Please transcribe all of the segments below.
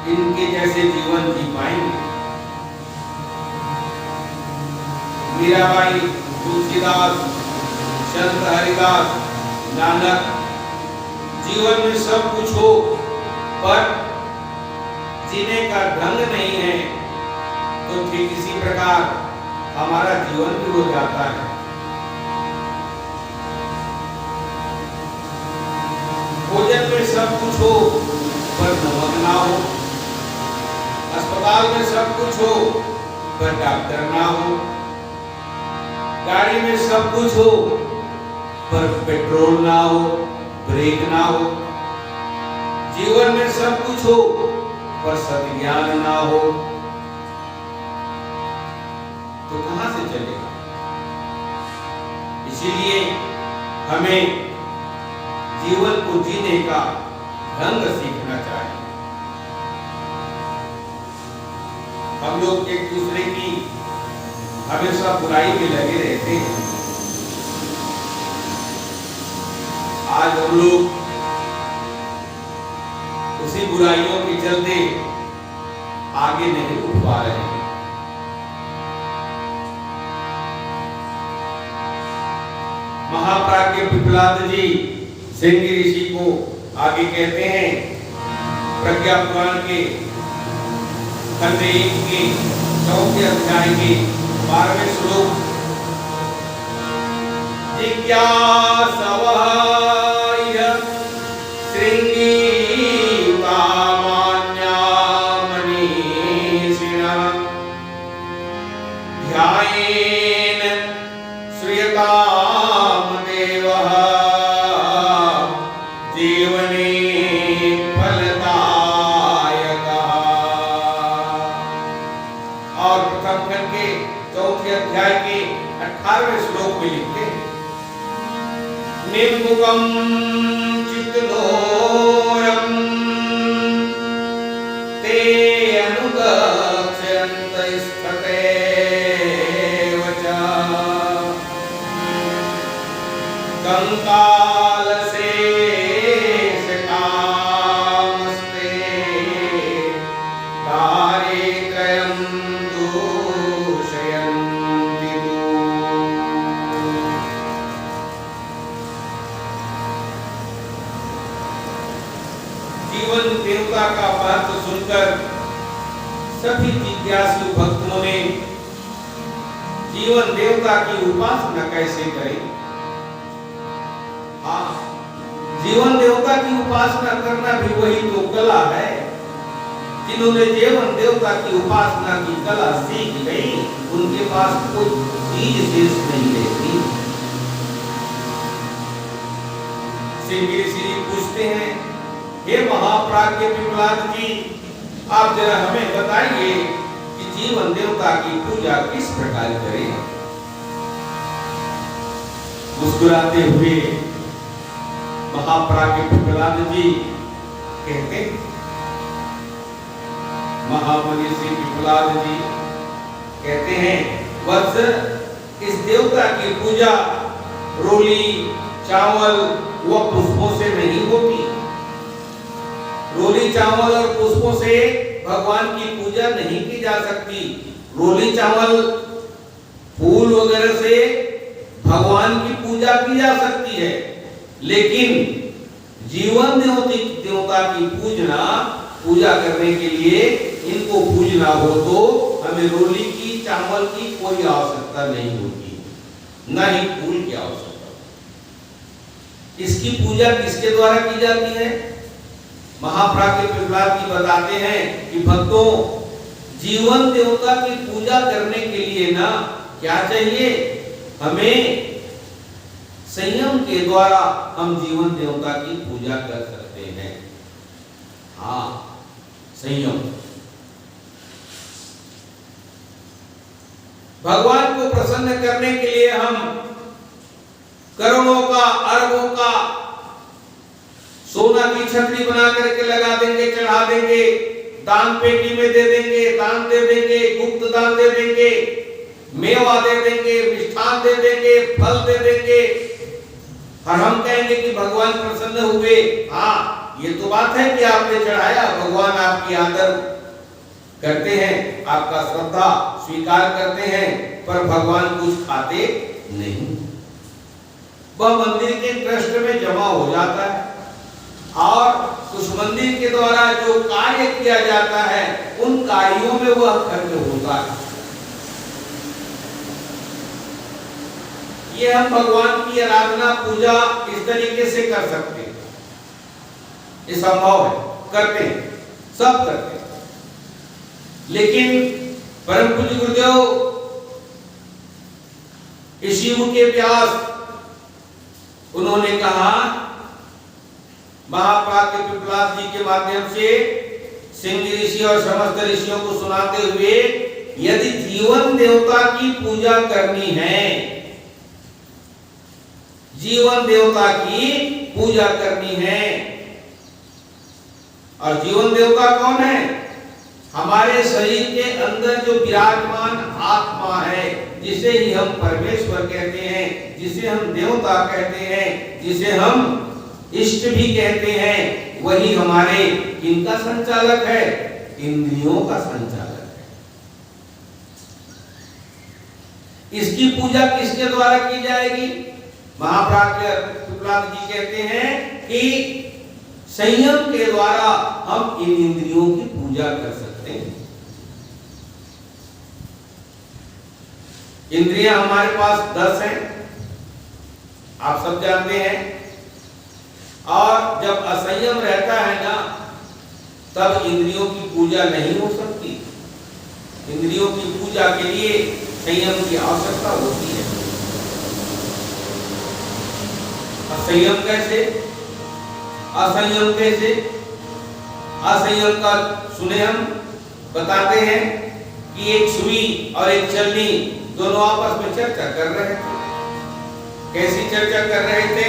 इनके जैसे जीवन जी पाएंगे। मीराबाई, तुलसीदास, संत हरिदास, नानक, जीवन में सब कुछ हो पर जीने का ढंग नहीं है, तो ठीक इसी प्रकार हमारा जीवन भी हो जाता है। भोजन में सब कुछ हो पर नमक ना हो, अस्पताल में सब कुछ हो पर डॉक्टर ना हो, गाड़ी में सब कुछ हो पर पेट्रोल ना हो, ब्रेक ना हो, जीवन में सब कुछ हो पर सद्ज्ञान ना हो, तो कहां से चलेगा? इसीलिए हमें जीवन को जीने का ढंग सीखना चाहिए। हम लोग एक दूसरे की हमेशा बुराई में लगे रहते हैं। आज हम लोग उसी बुराइयों के चलते आगे नहीं उठ पा रहे हैं। महाप्राज्ञ पिपलाद जी श्रृंगी ऋषि को आगे कहते हैं, प्रज्ञा पुराण के खंड 1 के 4वें अध्याय के 12वें श्लोक, जिज्ञासवः श्रृंगी कामान्या मनीषिणः ध्यायेन श्रूयताम् देवः जीवने फलदायकः। और प्रथम खंड के 4वें अध्याय के 18वें श्लोक में लिखते हैं, निर्मुखं चित्तदोरं ते अनुगच्छन्त स्थितेव च कंकालशेषकामस्ते दारिद्र्यं दूषयन्ति। जीवन देवता का महत्व सुनकर सभी जिज्ञासु भक्तों ने जीवन देवता की उपासना कैसे करें? हाँ, जीवन देवता की उपासना करना भी वही तो कला है। जिन्होंने जीवन देवता की उपासना की कला सीख गई, उनके पास कोई चीज शेष नहीं रहती। श्रृंगी ऋषि पूछते हैं, हे महाप्राज्ञ पिपलाद जी, आप जरा हमें बताइए कि जीवन देवता की पूजा किस प्रकार करें? मुस्कुराते हुए महाप्राज्ञ पिपलाद जी कहते, महामनीषी पिपलाद जी कहते हैं, वत्स, इस देवता की पूजा रोली, चावल व पुष्पों से नहीं होती। रोली, चावल और पुष्पों से भगवान की पूजा नहीं की जा सकती। रोली, चावल, फूल वगैरह से भगवान की पूजा की जा सकती है, लेकिन जीवन देवता की पूजा करने के लिए इनको पूजना हो तो हमें रोली की, चावल की कोई आवश्यकता नहीं होती, न ही फूल की आवश्यकता। इसकी पूजा किसके द्वारा की जाती है? महाप्राज्ञ पिपलाद जी बताते हैं कि भक्तों, जीवन देवता की पूजा करने के लिए ना क्या चाहिए? हमें संयम के द्वारा हम जीवन देवता की पूजा कर सकते हैं। हाँ, संयम। भगवान को प्रसन्न करने के लिए हम करोड़ों का, अरबों का सोना की छतरी बना करके लगा देंगे, चढ़ा देंगे, दान पेटी में दे देंगे, दान दे देंगे, गुप्त दान दे देंगे, मेवा दे देंगे, मिष्ठान दे देंगे, फल दे देंगे, और हम कहेंगे कि भगवान प्रसन्न हुए। हाँ, ये तो बात है कि आपने चढ़ाया, भगवान आपकी आदर करते हैं, आपका श्रद्धा स्वीकार करते हैं, पर भगवान कुछ खाते नहीं। वह मंदिर के ट्रस्ट में जमा हो जाता है और उस मंदिर के द्वारा जो कार्य किया जाता है उन कार्यों में वह खर्च होता है। ये हम भगवान की आराधना पूजा इस तरीके से कर सकते हैं, ये संभव है, करते हैं, सब करते हैं। लेकिन परम पूज्य गुरुदेव शिव के व्यास उन्होंने कहा, महाप्राज्ञ पिपलाद जी के माध्यम से सिंह ऋषि और समस्त ऋषियों को सुनाते हुए, यदि जीवन देवता की पूजा करनी है, जीवन देवता की पूजा करनी है, और जीवन देवता कौन है? हमारे शरीर के अंदर जो विराजमान आत्मा है, जिसे ही हम परमेश्वर कहते हैं, जिसे हम देवता कहते हैं, जिसे हम इष्ट भी कहते हैं, वही हमारे किनका संचालक है? इंद्रियों का संचालक है। इसकी पूजा किसके द्वारा की जाएगी? महाप्राज्ञ पिपलाद जी कहते हैं कि संयम के द्वारा हम इन इंद्रियों की पूजा कर सकते हैं। इंद्रियां हमारे पास 10 हैं, आप सब जानते हैं, और जब असंयम रहता है ना, तब इंद्रियों की पूजा नहीं हो सकती। इंद्रियों की पूजा के लिए संयम की आवश्यकता होती है। असंयम कैसे? असंयम कैसे? असंयम का सुने हम बताते हैं कि एक सुई और एक चलनी दोनों आपस में चर्चा कर रहे थे। कैसी चर्चा कर रहे थे?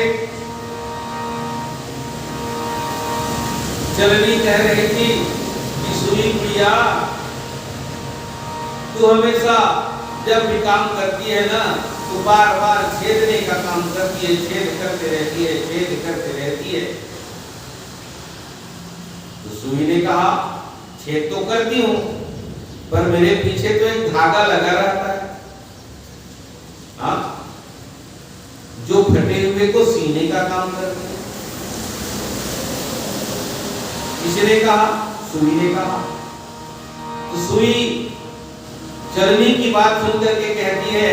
चलनी कह रही थी कि सुई प्रिया, तू हमेशा जब भी काम करती है ना, तो बार बार छेदने का काम करती है, छेद करते रहती है, छेद करते रहती है। तो सुई ने कहा, छेद तो करती हूं, पर मेरे पीछे तो एक धागा लगा रहता है, हाँ, जो फटे हुए को सीने का काम करता है। किसने कहा? सुई ने कहा। तो सुई चलनी की बात सुनकर के कहती है,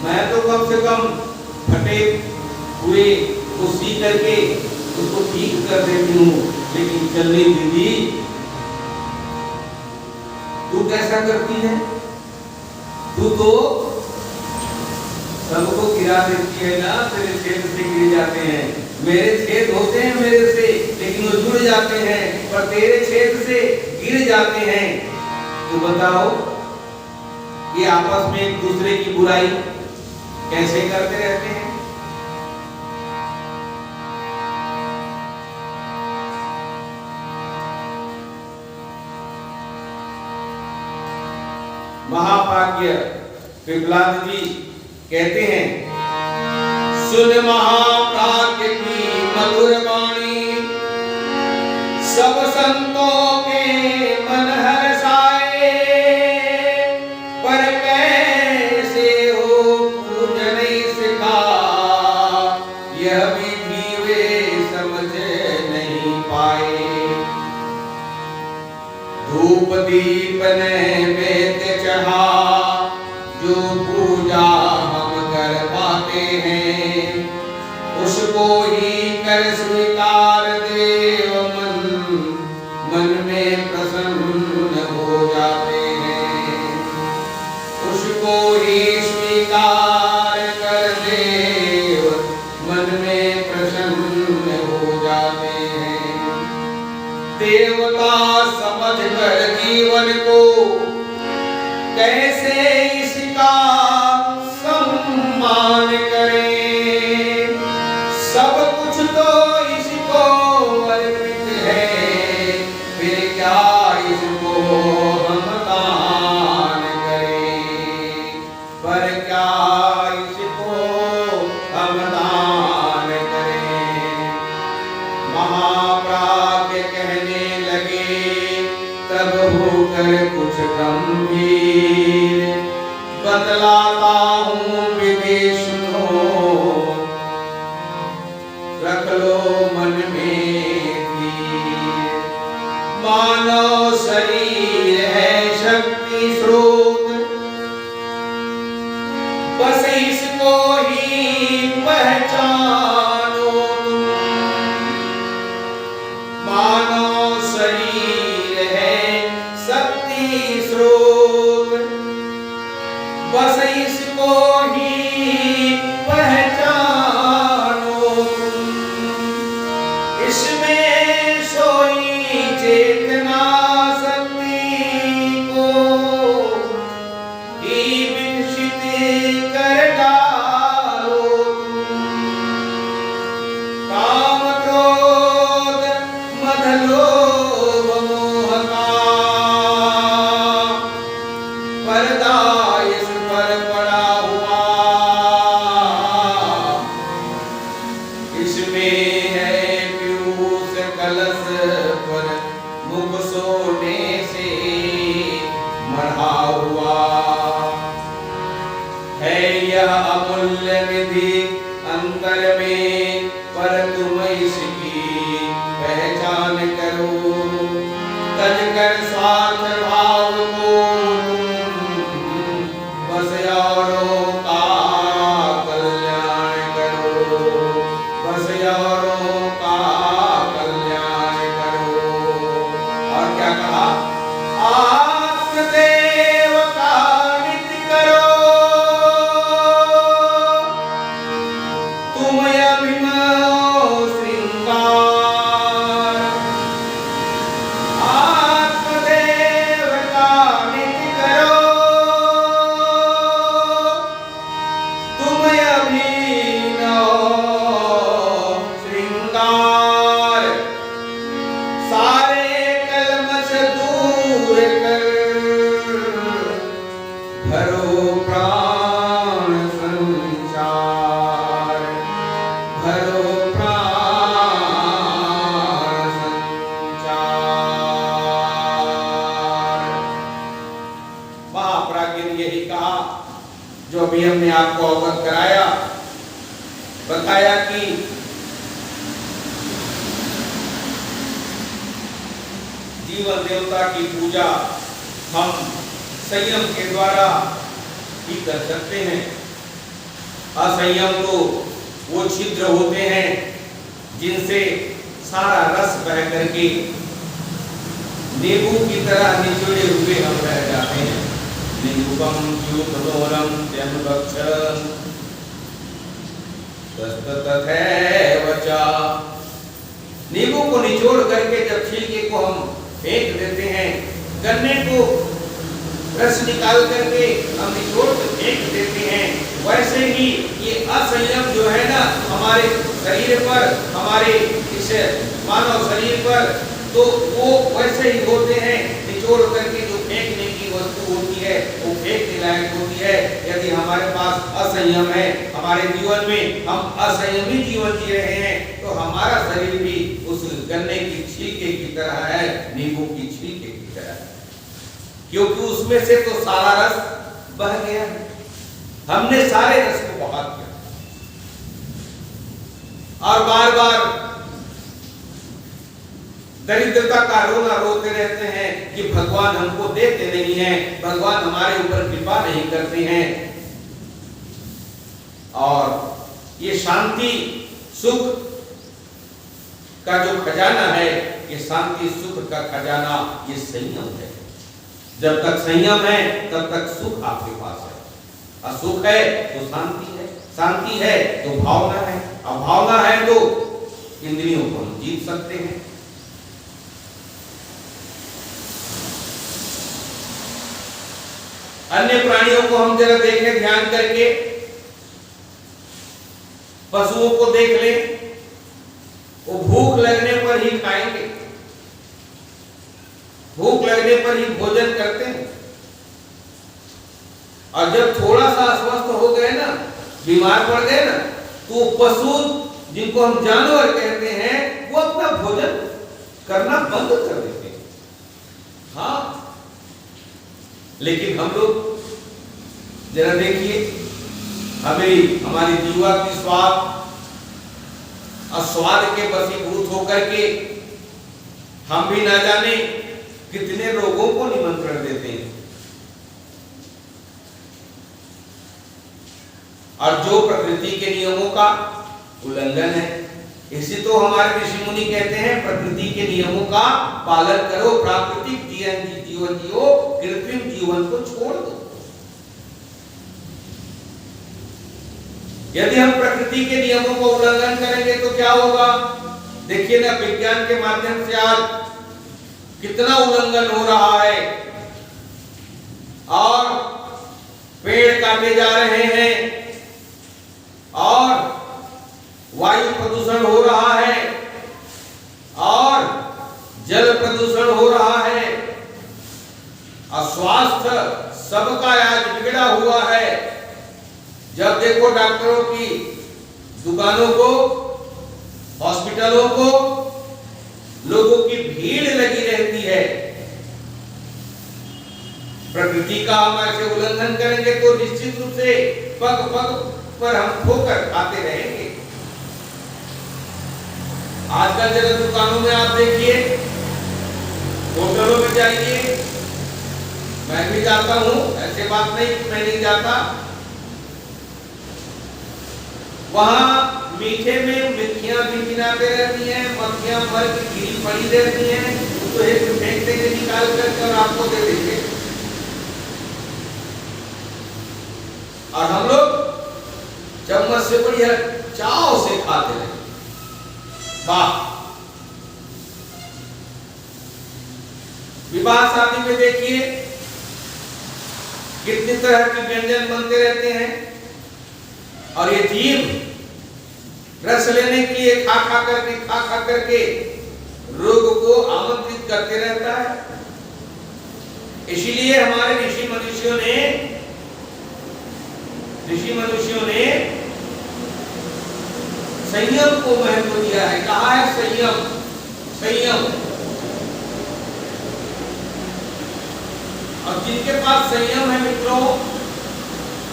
मैं तो कम से कम फटे हुए को सी करके उसको ठीक कर देती हूँ, लेकिन चलनी दीदी तू कैसा करती है? तू तो सबको गिरा देती है ना, तेरे छेद से गिर जाते हैं। मेरे छेद होते हैं मेरे से, लेकिन वो जुड़ जाते हैं, पर तेरे छेद से गिर जाते हैं। तो बताओ, ये आपस में एक दूसरे की बुराई कैसे करते रहते हैं? महाभाग्य पिपलाद जी कहते हैं, सुन महाप्राज्ञ की मधुर वाणी, सब संतों के मन हर्षाए, पर कैसे हो पूजन सिखा, यह विधि वे समझ नहीं पाए। धूप दीप नैवेद्य चढ़ा, जो पूजा हम कर पाते हैं, उसको ही कर स्वीकार देव मन, मन में प्रसन्न हो जाते हैं। उसको ही स्वीकार कर देव, मन में प्रसन्न हो जाते हैं। देवता समझ कर जीवन को कैसे इसका सम्मान करें, सब कुछ तो इसको अर्पित है, फिर क्या इसको हम दान करें, पर क्या इसको हम दान करें। महाप्राज्ञ कर कुछ गंभीर, बतलाता हूँ विदेश को, रख लो मन में धीर। मानव शरीर है शक्ति स्रोत, बस इसको ही पहचानो तुम। मानव शरीर है शक्ति स्रोत, बस इसको ही पहचानो तुम। इसमें सोई चेतना शक्ति को ही विकसित कर डालो तुम। काम क्रोध मद लोभ मोह का पर्दा इस पर पड़ा हुआ, इसमें है पीयूष कलश पर मुख सोने से मढ़ा हुआ। है यह अमूल्य निधि अंतर में, पर तुम इसकी पहचान करो। तज कर स्वार्थ भाव को बस औरों का कल्याण करो, बस औरों का कल्याण करो। और क्या कहा? आत्मदेव का नित्य करो, तुम अभिनव श्रृंगार। आत्मदेव का नित्य करो, तुम अभिनव श्रृंगार। सारे कलमश दूर कर, भरो प्राण संचार, भरो प्राण संचार। महाप्राज्ञ ने यही कहा जो अभी हमने आपको अवगत कराया, बताया कि जीवन देवता की पूजा हम संयम के द्वारा ही कर सकते हैं। असंयम तो वो छिद्र होते हैं जिनसे सारा रस बह करके नींबू की तरह निचोड़े हुए हम रह जाते हैं। नींबुकम द्युतलोलम त्यनुभक्षं तत्तथैव च। नींबू को निचोड़ करके जब छिलके को हम फेंक देते हैं, गन्ने को रस निकाल करके हम निचोड़ कर फेंक देते हैं, वैसे ही ये असंयम जो है ना हमारे शरीर पर, हमारे इस मानव शरीर पर, तो वो वैसे ही होते हैं। निचोड़ करके जो फेंकने की वस्तु होती है वो फेंकने लायक होती है। यदि हमारे पास असंयम है, हमारे जीवन में हम असंयमी जीवन जी रहे हैं, तो हमारा शरीर भी उस गन्ने की छिलके की तरह है, नींबू की छिलके की तरह है, क्योंकि उसमें से तो सारा रस बह गया है। हमने सारे रस को बहा दिया और बार बार दरिद्रता का रोना रोते रहते हैं कि भगवान हमको देते नहीं हैं, भगवान हमारे ऊपर कृपा नहीं करते हैं। और ये शांति सुख का जो खजाना है, ये शांति सुख का खजाना ये संयम है। जब तक संयम है तब तक सुख आपके पास है। असुख है तो शांति है, शांति है तो भावना है, और भावना है तो इंद्रियों को हम जीत सकते हैं। अन्य प्राणियों को हम जरा देखें ध्यान करके, पशुओं को देख लें, वो भूख लगने पर ही खाएंगे, भूख लगने पर ही भोजन करते हैं। और जब थोड़ा सा अस्वस्थ हो गए ना, बीमार पड़ गए ना, तो पशु जिनको हम जानवर कहते हैं वो अपना भोजन करना बंद कर देते हैं। हाँ, लेकिन हम लोग जरा देखिए, हमें हमारी जीवा की स्वाद और स्वाद के वशीभूत होकर के हम भी ना जाने कितने रोगों को निमंत्रण देते हैं। और जो प्रकृति के नियमों का उल्लंघन है, इसी तो हमारे ऋषि मुनि कहते हैं प्रकृति के नियमों का पालन करो, प्राकृतिक जीवन जियो, कृत्रिम जीवन को छोड़ दो। यदि हम प्रकृति के नियमों को उल्लंघन करेंगे तो क्या होगा? देखिए ना, विज्ञान के माध्यम से आज कितना उल्लंघन हो रहा है और पेड़ काटे जा रहे हैं और वायु प्रदूषण हो रहा है और जल प्रदूषण हो रहा है और स्वास्थ्य सबका आज बिगड़ा हुआ है। जब देखो डॉक्टरों की दुकानों को, हॉस्पिटलों को लोगों की भीड़ लगी रहती है। प्रकृति का हम ऐसे उल्लंघन करेंगे तो निश्चित रूप से पग पग पर हम ठोकर खाते रहेंगे। आजकल जरा दुकानों में आप देखिए, होटलों में जाइए, मैं भी जाता हूं, ऐसे बात नहीं मैं नहीं जाता, वहां मीठे में मिर्चियां भिनभिनाते रहती हैं, मक्खियां मर की गिरी पड़ी रहती हैं, तो एक फेंक देंगे निकाल कर और आपको दे देंगे। और हम लोग चम्मच से बढ़िया चाव से खाते हैं। वाह! विवाह शादी में देखिए कितनी तरह के व्यंजन बनते रहते हैं और ये जीव रस लेने के लिए खा खा करके रोग को आमंत्रित करते रहता है। इसीलिए हमारे ऋषि मनुष्यों ने संयम को महत्व दिया है। कहा है संयम। और जिनके पास संयम है मित्रों,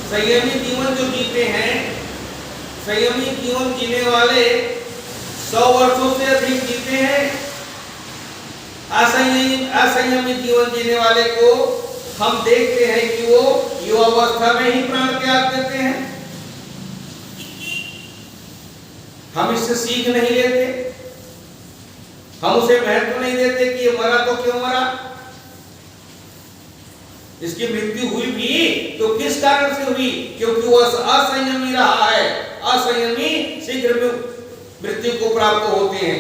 संयमी जीवन जो जीते हैं, संयमी जीवन जीने वाले 100 वर्षों से अधिक जीते हैं। असंयमी जीवन जीने वाले को हम देखते हैं कि वो युवावस्था में ही प्राण त्याग देते हैं। हम इससे सीख नहीं लेते, हम उसे महत्व नहीं देते कि ये मरा तो क्यों मरा, इसकी मृत्यु हुई भी तो किस कारण से हुई, क्योंकि वो असंयमी रहा है। असंयमी शीघ्र मृत्यु को प्राप्त होते हैं।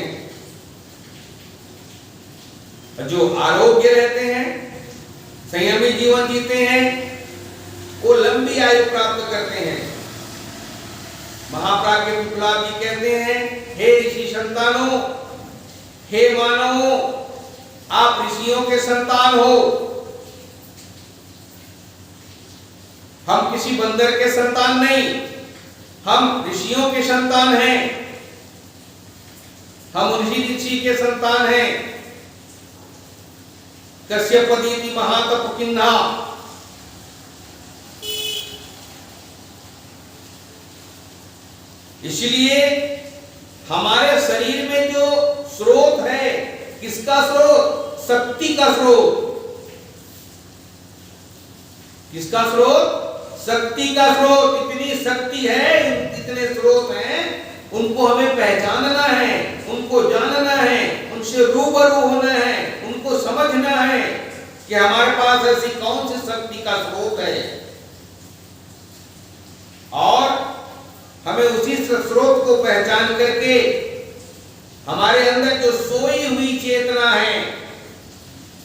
जो आरोग्य रहते हैं, संयमी जीवन जीते हैं, वो लंबी आयु प्राप्त करते हैं। महाप्राज्ञ विप्लव जी कहते हैं, हे ऋषि संतानों, हे मानवों, आप ऋषियों के संतान हो। हम किसी बंदर के संतान नहीं, हम ऋषियों के संतान हैं। हम उन्हीं ऋषि के संतान हैं। कश्यपदीति महातप किन्हा। इसलिए हमारे शरीर में जो स्रोत है, किसका स्रोत? शक्ति का स्रोत। किसका स्रोत? शक्ति का स्रोत। इतनी शक्ति है, इतने स्रोत हैं, उनको हमें पहचानना है, उनको जानना है, उनसे रूबरू होना है, उनको समझना है कि हमारे पास ऐसी कौन सी शक्ति का स्रोत है और हमें उसी स्रोत को पहचान करके हमारे अंदर जो सोई हुई चेतना है,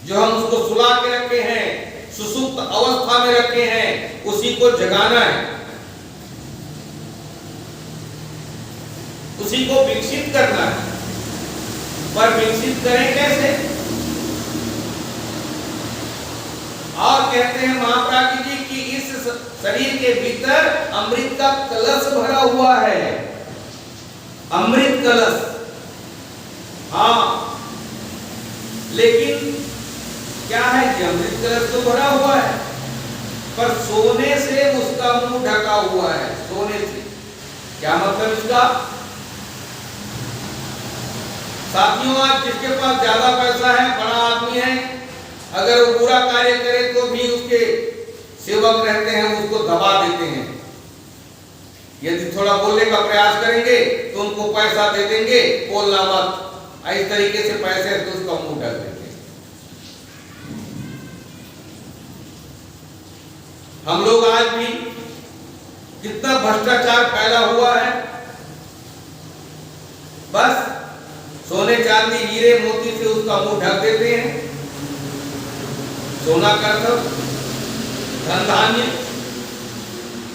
जो हम उसको सुला के रखे हैं, सुसुप्त अवस्था में रखे हैं, उसी को जगाना है, उसी को विकसित करना है। पर विकसित करें कैसे? और कहते हैं महाप्राज्ञ जी कि इस शरीर के भीतर अमृत का कलश भरा हुआ है। अमृत कलश, हाँ, लेकिन क्या है कि अमृत कलश तो भरा हुआ है, पर सोने से उसका मुंह ढका हुआ है, सोने से। क्या मतलब इसका? साथियों, आज जिसके पास ज्यादा पैसा है, बड़ा आदमी है, अगर वो बुरा कार्य करे तो भी उसके सेवक रहते हैं, उसको दबा देते हैं। यदि थोड़ा बोलने का प्रयास करेंगे तो उनको पैसा दे देंगे, बोलना मत, इस तरीके से पैसे तो उसका मुंह ढक देंगे। हम लोग आज भी कितना भ्रष्टाचार फैला हुआ है, बस सोने चांदी हीरे मोती से उसका मुंह ढक देते हैं। सोना करतब, धन धान्य,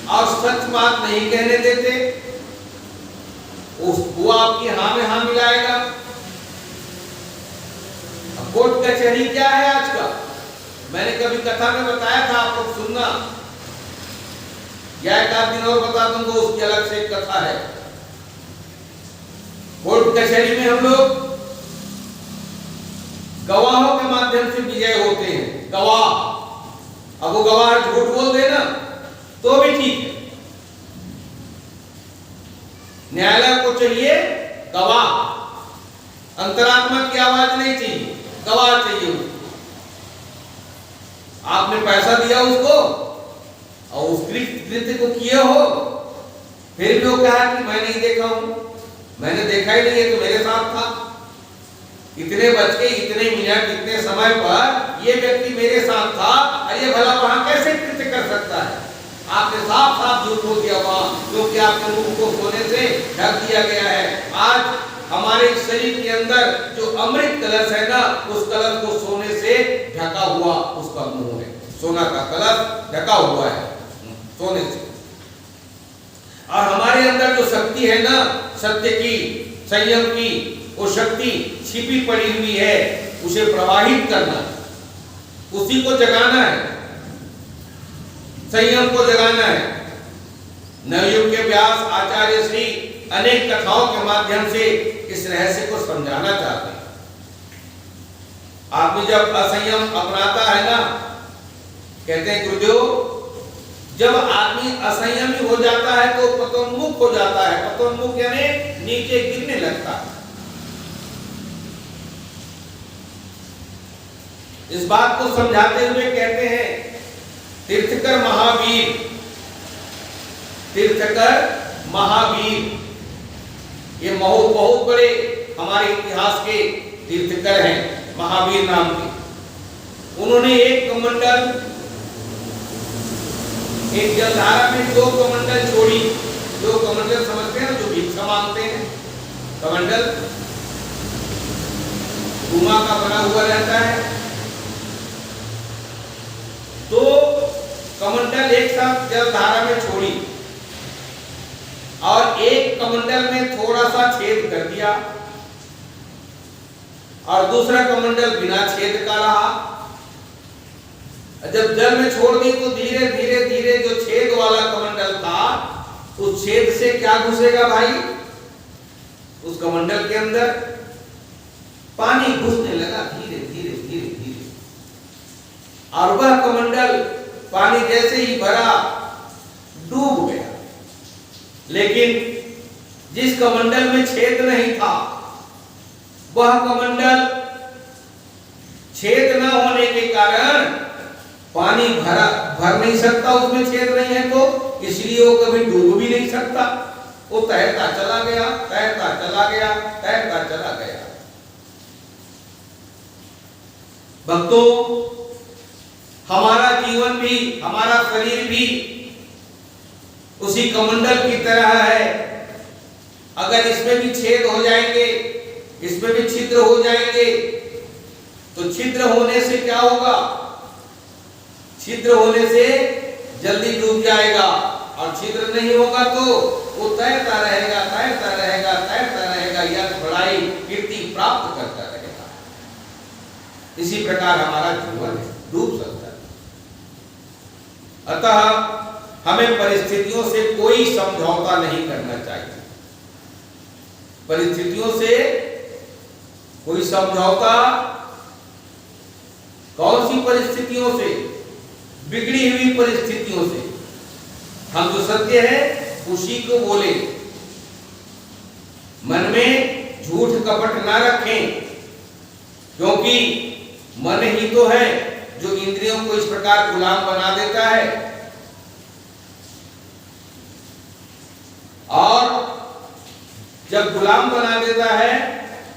और सच बात नहीं कहने देते, वो आपकी हाँ में हाँ मिलाएगा। अब कोर्ट कचहरी क्या है आज का? मैंने कभी कथा में बताया था, आप लोग सुनना, या एक आध दिन और बता दूंगा, उसकी अलग से एक कथा है। कोर्ट कचहरी में हम लोग गवाहों के माध्यम से विजय होते हैं। गवाह, अब वो गवाह झूठ बोल देना तो भी ठीक है, न्यायालय को चाहिए गवाह, अंतरात्मा की आवाज नहीं चाहिए, गवाह चाहिए। आपने पैसा दिया उसको और उस कृत्य को किए हो, फिर भी वो कहा कि मैं नहीं देखा हूं, मैंने देखा ही नहीं है, तो मेरे साथ था, इतने बज के इतने मिनट इतने समय पर ये व्यक्ति मेरे साथ था, और ये भला वहां कैसे कृत्य कर सकता है? आपने साफ साफ झूठ बोल दिया वहां, क्योंकि आपके मुंह को सोने से ढक दिया गया है। आज हमारे शरीर के अंदर जो अमृत कलश है ना, उस कलश को सोने से ढका हुआ उसका मुंह है, सोना का कलश ढका हुआ है सोने से। और हमारे अंदर जो शक्ति है ना, सत्य की, संयम की, वो शक्ति छिपी पड़ी हुई है, उसे प्रवाहित करना, उसी को जगाना है, संयम को जगाना है। नवयुग के व्यास आचार्य श्री अनेक कथाओं के माध्यम से इस रहस्य को समझाना चाहते हैं। आदमी जब असंयम अपनाता है ना, कहते हैं गुरुदेव, जब आदमी असंयमी हो जाता है तो पतोन्मुख हो जाता है। पतोन्मुख यानी नीचे गिरने लगता है। इस बात को समझाते हुए कहते हैं, तीर्थकर महावीर, तीर्थकर महावीर, ये बहुत बड़े हमारे इतिहास के तीर्थकर हैं, महावीर नाम के। उन्होंने एक कमंडल, एक जलधारा में 2 कमंडल छोड़ी। 2 कमंडल समझते हैं ना, जो भिक्षा मांगते हैं, कमंडल धुआं का बना हुआ रहता है। 2 कमंडल एक साथ जलधारा में छोड़ी और एक कमंडल में थोड़ा सा छेद कर दिया और दूसरा कमंडल बिना छेद का रहा। जब जल में छोड़ दी तो धीरे धीरे धीरे जो छेद वाला कमंडल था, उस छेद से क्या घुसेगा भाई? उस कमंडल के अंदर पानी घुसने लगा धीरे धीरे धीरे धीरे, और वह कमंडल पानी जैसे ही भरा डूब गया। लेकिन जिस कमंडल में छेद नहीं था, वह कमंडल छेद न होने के कारण पानी भर नहीं सकता, उसमें छेद नहीं है, तो इसलिए वो कभी डूब भी नहीं सकता। वो तैरता चला गया, तैरता चला गया, तैरता चला गया। भक्तों, हमारा जीवन भी, हमारा शरीर भी उसी कमंडल की तरह है। अगर इसमें भी छेद हो जाएंगे, इसमें भी छिद्र हो जाएंगे, तो छिद्र होने से क्या होगा? छिद्र होने से जल्दी डूब जाएगा, और छिद्र नहीं होगा तो वो तैरता रहेगा, तैरता रहेगा, तैरता रहेगा, यश बड़ाई कीर्ति प्राप्त करता रहेगा। इसी प्रकार हमारा जीवन डूब सकता है। अतः हमें परिस्थितियों से कोई समझौता नहीं करना चाहिए। परिस्थितियों से कोई समझौता कौन सी परिस्थितियों से? बिगड़ी हुई परिस्थितियों से। हम जो सत्य है उसी को बोले, मन में झूठ कपट ना रखें, क्योंकि मन ही तो है जो इंद्रियों को इस प्रकार गुलाम बना देता है। और जब गुलाम बना देता है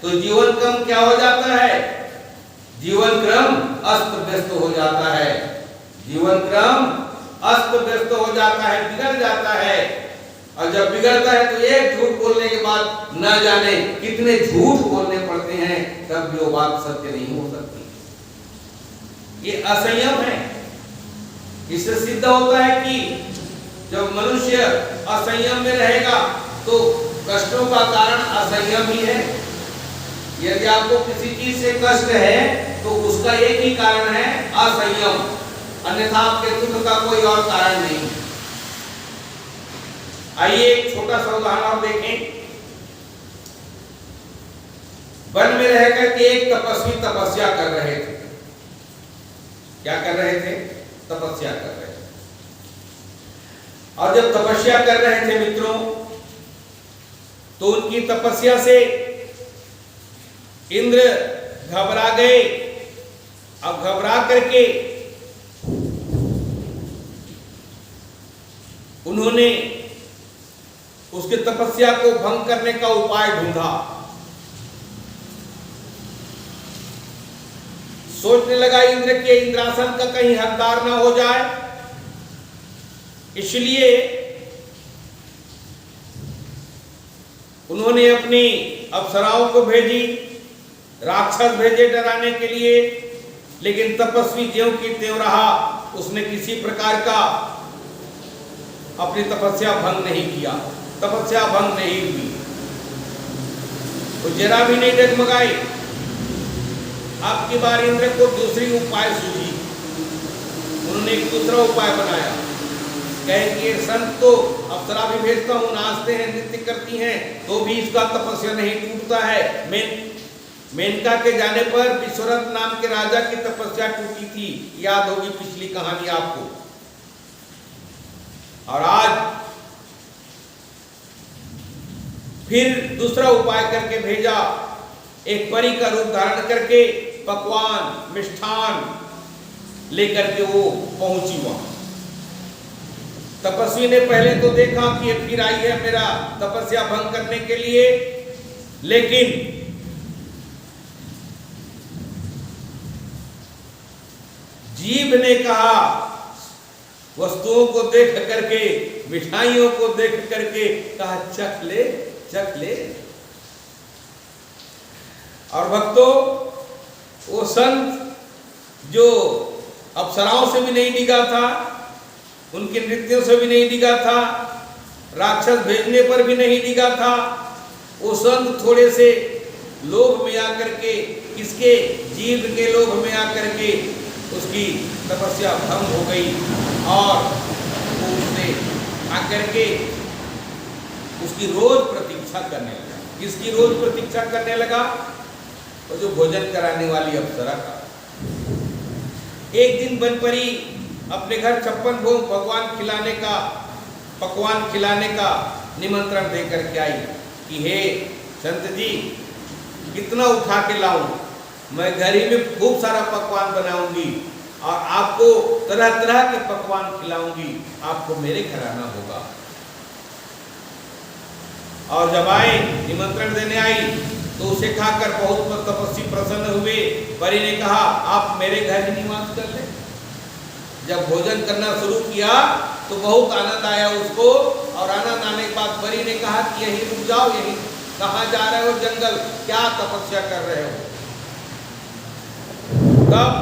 तो जीवन क्रम क्या हो जाता है? जीवन क्रम अस्त व्यस्त हो जाता है। जीवन क्रम अस्त व्यस्त हो जाता है, बिगड़ जाता है। और जब बिगड़ता है तो एक झूठ बोलने के बाद न जाने कितने झूठ बोलने पड़ते हैं, तब भी वो बात सत्य नहीं हो सकती। ये असंयम है। इससे सिद्ध होता है कि जब मनुष्य असंयम में रहेगा तो कष्टों का कारण असंयम ही है। यदि आपको किसी चीज से कष्ट है तो उसका एक ही कारण है, असंयम, अन्यथा आपके दुख का कोई और कारण नहीं। आइए एक छोटा सा उदाहरण और देखें। वन में रहकर के एक तपस्वी तपस्या कर रहे थे। क्या कर रहे थे? तपस्या कर रहे थे। और जब तपस्या कर रहे थे मित्रों, तो उनकी तपस्या से इंद्र घबरा गए। अब घबरा करके उन्होंने उसके तपस्या को भंग करने का उपाय ढूंढा। सोचने लगा इंद्र के इंद्रासन का कहीं हकदार ना हो जाए, इसलिए उन्होंने अपनी अप्सराओं को भेजी, राक्षस भेजे डराने के लिए। लेकिन तपस्वी ज्यों की त्यों रहा, उसने किसी प्रकार का अपनी तपस्या भंग नहीं किया, तपस्या भंग नहीं हुई, वो जरा भी नहीं डगमगाई। आपकी बार इंद्र को दूसरी उपाय सूझी। उन्होंने एक दूसरा उपाय बनाया। कहे कि संत तो अप्सरा भी भेजता हूं, नाचते हैं, नृत्य करती हैं, तो भी इसका तपस्या नहीं टूटता है। मेनका के जाने पर विश्वरथ नाम के राजा की तपस्या टूटी थी, याद होगी पिछली कहानी आपको। और आज फिर दूसरा उपाय करके भेजा। एक परी का रूप धारण करके पकवान मिष्ठान लेकर के वो पहुंची वहां। तपस्वी ने पहले तो देखा कि ये फिर आई है मेरा तपस्या भंग करने के लिए, लेकिन जीव ने कहा, वस्तुओं को देख करके, मिठाइयों को देख करके कहा चख ले, चख ले। और भक्तों, वो संत जो अप्सराओं से भी नहीं डिगा था, उनके नृत्यों से भी नहीं डिगा था, राक्षस भेजने पर भी नहीं डिगा था, वो संत थोड़े से लोभ में आकर के, किसके? जीव के लोभ में आकर के उसकी तपस्या भंग हो गई। और वो उसने आकर के उसकी रोज प्रतीक्षा करने लगा। किसकी रोज प्रतीक्षा करने लगा? और जो भोजन कराने वाली अप्सरा का। एक दिन बनपरी अपने घर 56 भोग भगवान खिलाने का, पकवान खिलाने का निमंत्रण देकर के आई कि हे संत जी, कितना उठा के लाऊं, मैं घर ही में खूब सारा पकवान बनाऊंगी और आपको तरह तरह के पकवान खिलाऊंगी, आपको मेरे घर आना होगा। और जब आए, निमंत्रण देने आई, तो उसे खाकर बहुत तपस्वी प्रसन्न हुए। परी ने कहा आप मेरे घर ही निवास कर ले। जब भोजन करना शुरू किया तो बहुत आनंद आया उसको। और आनंद आने के बाद परी ने कहा कि यहीं रुक जाओ, यहीं कहाँ जा रहे हो? जंगल, क्या तपस्या कर रहे हो? तब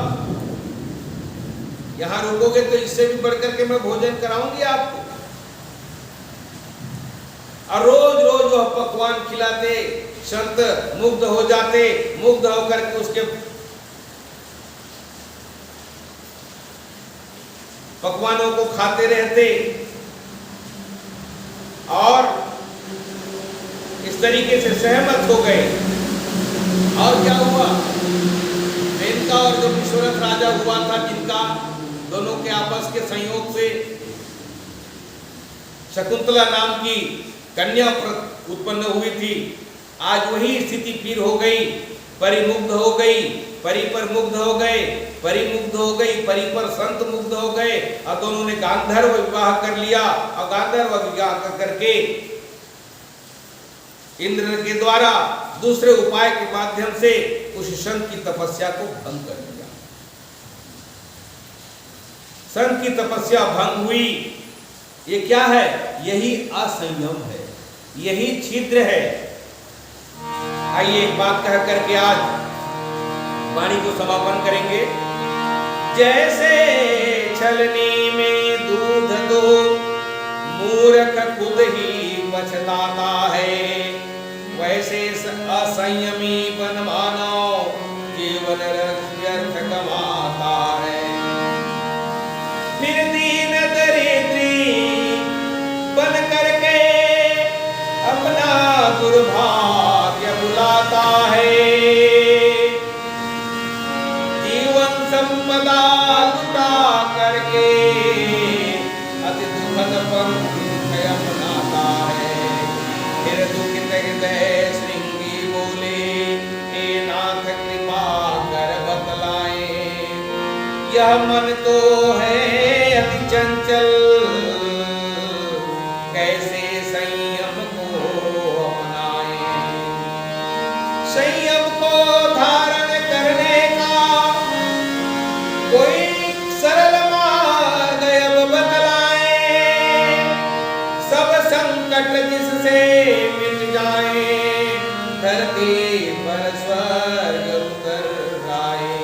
यहां रुकोगे तो इससे भी बढ़कर के मैं भोजन कराऊंगी आपको। और रोज रोज वह पकवान खिलाते, संत मुग्ध हो जाते, मुग्ध होकर के उसके पकवानों को खाते रहते। और इस तरीके से सहमत हो गए। और क्या हुआ? मेनका और जो विश्वरथ राजा हुआ था, जिनका दोनों के आपस के संयोग से शकुंतला नाम की कन्या उत्पन्न हुई थी, आज वही स्थिति फिर हो गई। परिमुग्ध हो गई, परी पर मुग्ध हो गए, परी मुग्ध हो गई, परी पर संत मुग्ध हो गए, और दोनों ने गांधर्व विवाह कर लिया। और गांधर्व विवाह करके इंद्र के द्वारा दूसरे उपाय के माध्यम से उस संत की तपस्या को भंग कर दिया। संत की तपस्या भंग हुई। ये क्या है? यही असंयम है, यही छिद्र है। आइए एक बात कह करके आज वाणी को समापन करेंगे। जैसे छलनी में दूध दो, मूर्ख खुद ही पछताता है, वैसे असंयमी बन मानव जीवन व्यर्थ कमाता है। फिर दीन दरिद्री बन करके अपना दुर्भाग्य बुलाता है, जीवन संपदा लुटा करके अति दुखद पंथ अपनाता है। फिर दुखित हृदय श्रृंगी बोले, हे नाथ कृपा कर बतलाए, यह मन तो है अति चंचल, कैसे संयम को अपनाए। संयम को धारण करने का कोई सरल मार्ग अब बतलाए, सब संकट जिससे मिट जाए, धरती पर स्वर्ग उतर आए।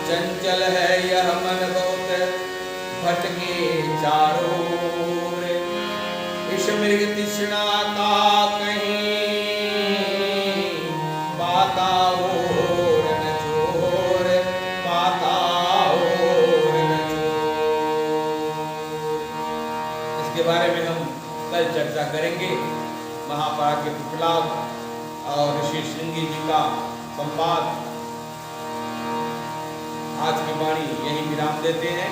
चंचल है यह मन बहुत भटके चारों ओर, इस मृग तृष्णा का कहीं पाता और न छोर, पाता और न छोर। इसके बारे में हम कल चर्चा करेंगे। महापरा के पिपलाद और ऋषि श्रृंगी जी का संवाद। आज की वाणी यही विराम देते हैं।